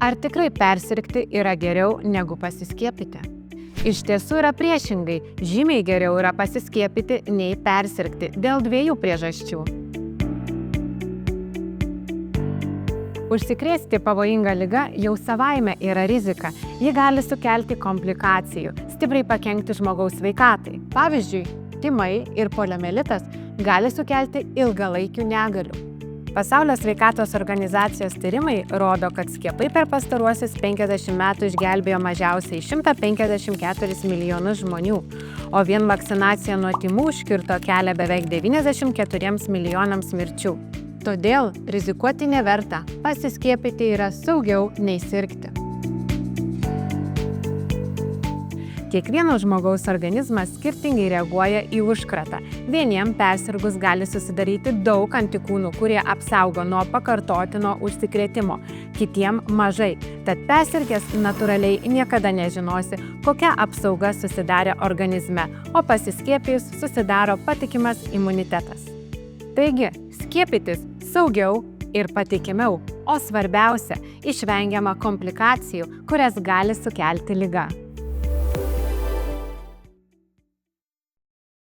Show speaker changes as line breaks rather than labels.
Ar tikrai persirgti yra geriau negu pasiskiepyti? Iš tiesų yra priešingai, žymiai geriau yra pasiskiepyti nei persirgti dėl dviejų priežasčių. Užsikrėsti pavojinga liga jau savaime yra rizika. Ji gali sukelti komplikacijų, stipriai pakenkti žmogaus sveikatai. Pavyzdžiui, tymai ir poliomielitas gali sukelti ilgalaikių negalių. Pasaulio sveikatos organizacijos tyrimai rodo, kad skiepai per pastaruosius 50 metų išgelbėjo mažiausiai 154 milijonus žmonių, o vien vakcinacija nuo tymų užkirto kelią beveik 94 milijonams mirčių. Todėl rizikuoti neverta, pasiskiepyti yra saugiau nei sirgti. Kiekvieno žmogaus organizmas skirtingai reaguoja į užkratą. Vieniem persirgus gali susidaryti daug antikūnų, kurie apsaugo nuo pakartotino užsikrėtimo, kitiem mažai. Tad persirgęs natūraliai niekada nežinosi, kokia apsauga susidarė organizme, o pasiskiepijus susidaro patikimas imunitetas. Taigi, skiepytis saugiau ir patikimiau, o svarbiausia, išvengiama komplikacijų, kurias gali sukelti liga.